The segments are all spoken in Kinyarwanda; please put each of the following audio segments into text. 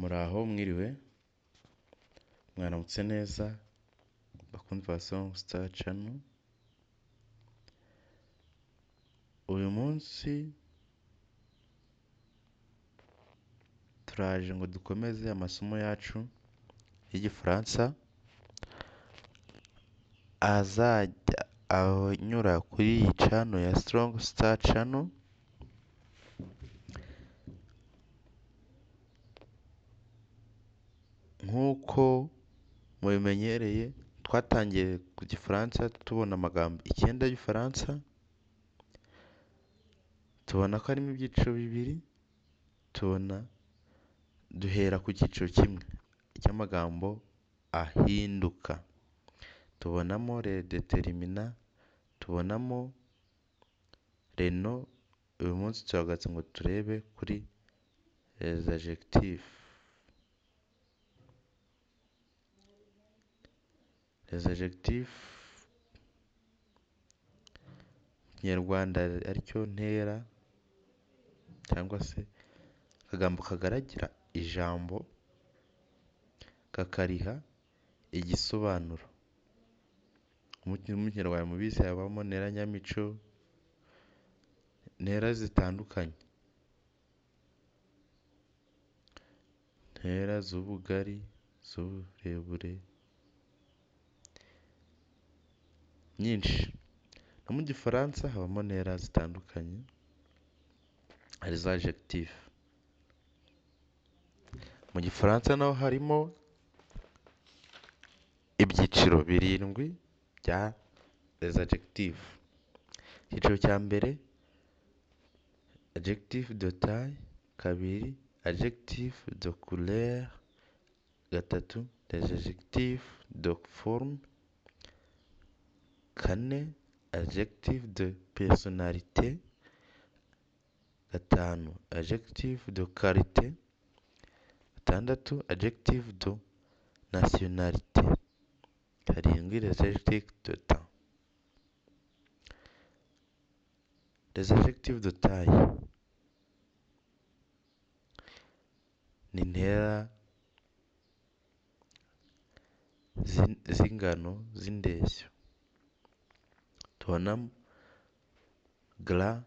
Muraho mwiriwe, mwaramutse neza bakunzi ba Song Star Channel. Uyu munsi turaje ngo dukomeze amasomo yacu y'igifaransa azajya anyura kuri iyi channel ya Strong Star Channel. Nk'uko mubimenyereye, twatangiye ku gifaransa tubona amagambo 9 y'igifaransa, tubona ko harimo ibyiciro bibiri, duhera ku cyiciro kimwe cy'amagambo ahinduka. Tubonamo les déterminants, tubonamo les noms. Uyu munsi turahagaze ngo turebe kuri les adjectifs. Les adjectifs mu Kinyarwanda aricyo ntera cyangwa se akagambo kagaragira ijambo kakariha igisobanuro. Mu Kinyarwanda mubizi habamo ntera nyamico, ntera zitandukanye, ntera z'ubugari, z'uburebure nyinshi. No mu gifaransa habamo ntera zitandukanye ari za adjectifs. Mu gifaransa naho harimo ibyiciro 7 bya les adjectifs. Icyiciro cya mbere adjectif de taille, kabiri adjectif de couleur, gatatu les adjectifs de forme, kane adjectif de personnalité, gatanu adjectif de qualité, gatandatu adjectif de nationalité, karindwi les adjectifs de temps. Les adjectifs de taille ni ntera z'ingano z'indeshyo. Tubonamo gras,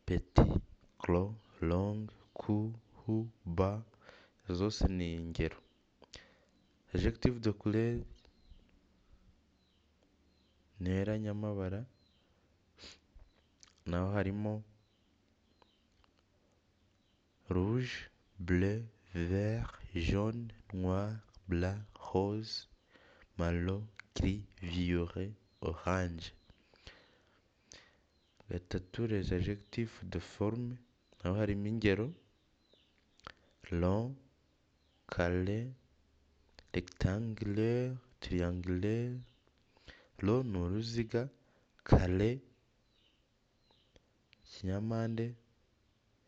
petit, gros, long, court, haut, bas, zose ni ingero. Adjectif de couleur, ntera nyamabara, naho harimo rouge, bleu, vert, jaune, noir, blanc, rose, marron, gris, violet, orange. Gatatu les adjectifs de forme, naho harimo ingero rond, carré, rectangulaire, triangulaire. Rond ni uruziga, carré ikinyampande,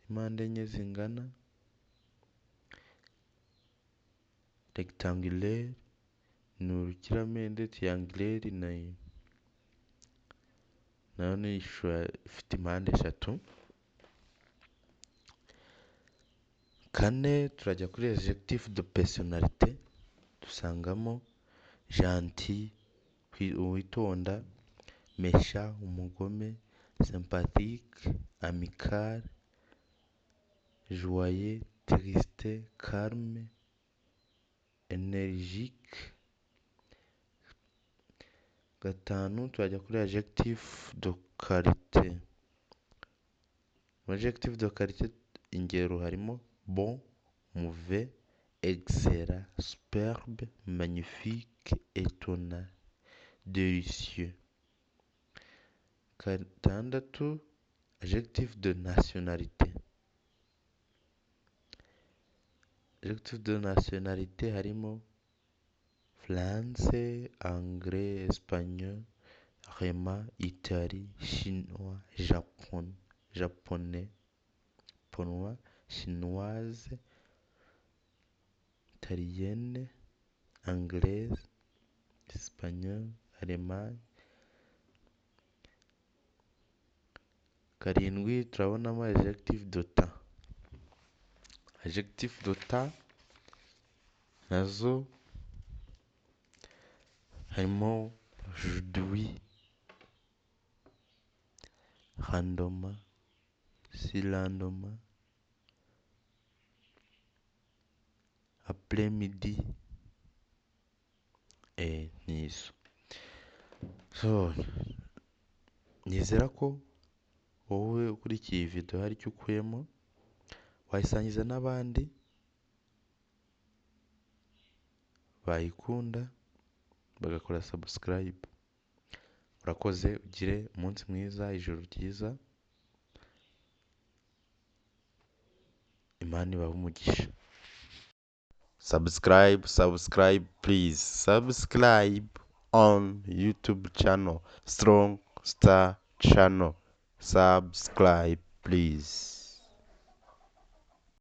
impande enye zingana, rectangulaire ni urukiramende, triangulaire nayo ni ishusho ifite impande 3. Kane turajya kuri adjectif de personnalité, dusangamo gentil, uwitonda, méchant, umugome, sympathique, amical, joyeux, triste, calme, énergique. Gatanu turajya kuri adjectif de qualité. Mu adjectif de qualité ingero harimo bon, mauvais, excellent, superbe, magnifique, étonnant, délicieux. Gatandatu adjectif de nationalité. Adjectif de nationalité harimo français, anglais, espagnol, allemand, italien, chinois, japonais, chinoise, italienne, anglaise, espagnol, allemand. Karindwi turabonamo adjectif de temps. Adjectif de temps nazo harimo judwi, randoma, sirandoma, apremidi, nizo. So nizera ko wowe ukurikiye iyi video hari icyo ukuyemo, wayisangiza n'abandi bayikunda bagakora subscribe. Urakoze, ugire umunsi mwiza, ijoro ryiza, Imana ibahe umugisha. Subscribe please, subscribe on YouTube channel Strong Star channel, subscribe please.